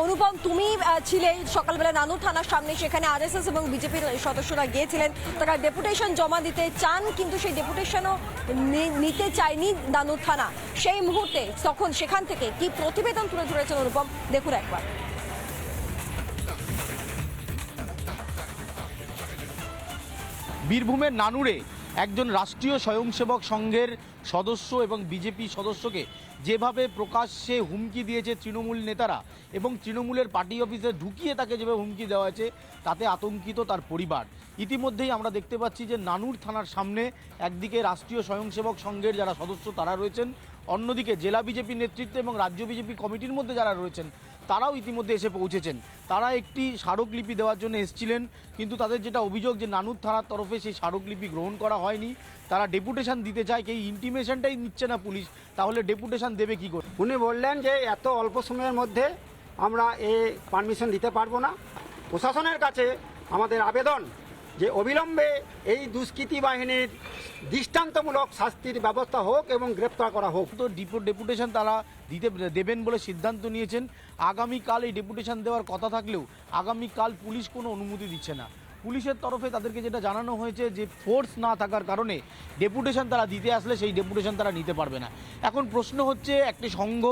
অনুপম, তুমি ছিলে সকালবেলা নানুর থানার সামনে, সেখানে আরএসএস এবং বিজেপির সদস্যরা গিয়েছিলেন, তারা ডেপুটেশন জমা দিতে চান, কিন্তু সেই ডেপুটেশনও নিতে চায়নি নানুর থানা। সেই মুহূর্তে তখন সেখান থেকে কি প্রতিবেদন তুলে ধরেছেন অনুপম, দেখুন একবার। বীরভূমের নানুরে একজন রাষ্ট্রীয় স্বয়ংসেবক সংঘের সদস্য এবং বিজেপি সদস্যকে যেভাবে প্রকাশ্যে হুমকি দিয়েছে তৃণমূল নেতারা এবং তৃণমূলের পার্টি অফিসে ঢুকিয়ে তাকে যেভাবে হুমকি দেওয়া হয়েছে, তাতে আতঙ্কিত তার পরিবার। ইতিমধ্যেই আমরা দেখতে পাচ্ছি যে নানুর থানার সামনে একদিকে রাষ্ট্রীয় স্বয়ংসেবক সংঘের যারা সদস্য তারা রয়েছেন, অন্যদিকে জেলা বিজেপি নেতৃত্ব এবং রাজ্য বিজেপি কমিটির মধ্যে যারা রয়েছেন তারাও ইতিমধ্যে এসে পৌঁছেছেন। তারা একটি স্মারকলিপি দেওয়ার জন্য এসেছিলেন, কিন্তু তাদের যেটা অভিযোগ যে নানুর থানার তরফে সেই স্মারকলিপি গ্রহণ করা হয়নি। তারা ডেপুটেশন দিতে চায়, এই ইন্টিমেশনটাই নিচ্ছে না পুলিশ, তাহলে ডেপুটেশন দেবে কি করে? উনি বললেন যে এত অল্প সময়ের মধ্যে আমরা পারমিশন দিতে পারবো না। প্রশাসনের কাছে আমাদের আবেদন যে অবিলম্বে এই দুষ্কৃতী বাহিনীর দৃষ্টান্তমূলক শাস্তির ব্যবস্থা হোক এবং গ্রেপ্তার করা হোক। তো ডেপুটেশন তারা দেবেন বলে সিদ্ধান্ত নিয়েছেন। আগামীকাল এই ডেপুটেশন দেওয়ার কথা থাকলেও আগামীকাল পুলিশ কোনো অনুমতি দিচ্ছে না। পুলিশের তরফে তাদেরকে যেটা জানানো হয়েছে যে ফোর্স না থাকার কারণে ডেপুটেশন তারা দিতে আসলে সেই ডেপুটেশন তারা নিতে পারবে না। এখন প্রশ্ন হচ্ছে, একটি সংঘ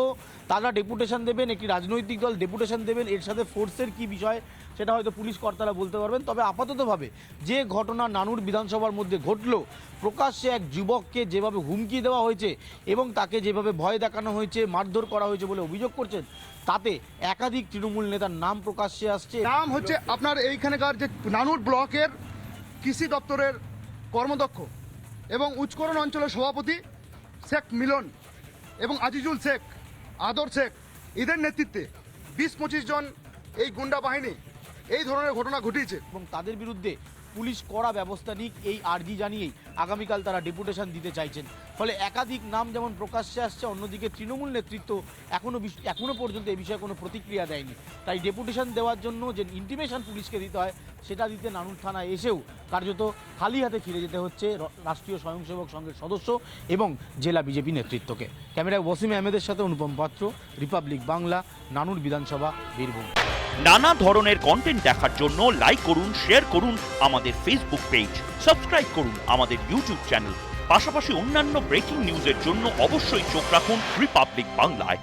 তারা ডেপুটেশন দেবেন, একটি রাজনৈতিক দল ডেপুটেশন দেবেন, এর সাথে ফোর্সের কি বিষয় সেটা হয়তো পুলিশ কর্তারা বলতে পারবেন। তবে আপাততভাবে যে ঘটনা নানুর বিধানসভার মধ্যে ঘটলো, প্রকাশ্যে এক যুবককে যেভাবে হুমকি দেওয়া হয়েছে এবং তাকে যেভাবে ভয় দেখানো হয়েছে, মারধর করা হয়েছে বলে অভিযোগ করছেন, তাতে একাধিক তৃণমূল নেতার নাম প্রকাশ্যে আসছে। নাম হচ্ছে আপনার এইখানকার যে নানুর ব্লকের কৃষি দপ্তরের কর্মদক্ষ এবং উচ্চকরণ অঞ্চলের সভাপতি শেখ মিলন এবং আজিজুল শেখ, আদর শেখ, এদের নেতৃত্বে 20-25 জন এই গুন্ডা বাহিনী এই ধরনের ঘটনা ঘটিয়েছে এবং তাদের বিরুদ্ধে পুলিশ কড়া ব্যবস্থা নিক এই আর্জি জানিয়েই আগামীকাল তারা ডেপুটেশন দিতে চাইছেন। ফলে একাধিক নাম যেমন প্রকাশ্যে আসছে, অন্যদিকে তৃণমূল নেতৃত্ব এখনো পর্যন্ত এই বিষয়ে কোনো প্রতিক্রিয়া দেয়নি। তাই ডেপুটেশন দেওয়ার জন্য যে ইন্টিমেশন পুলিশকে দিতে হয় সেটা দিতে নানুর থানায় এসেও কার্যত খালি হাতে ফিরে যেতে হচ্ছে রাষ্ট্রীয় স্বয়ংসেবক সংঘের সদস্য এবং জেলা বিজেপি নেতৃত্বকে। ক্যামেরায় ওয়াসিম আহমেদের সাথে অনুপম পাত্র, রিপাবলিক বাংলা, নানুর বিধানসভা, বীরভূম। নানা ধরনের কন্টেন্ট দেখার জন্য লাইক করুন, শেয়ার করুন আমাদের ফেসবুক পেজ, সাবস্ক্রাইব করুন আমাদের ইউটিউব চ্যানেল। পাশাপাশি অন্যান্য ব্রেকিং নিউজের জন্য অবশ্যই চোখ রাখুন রিপাবলিক বাংলায়।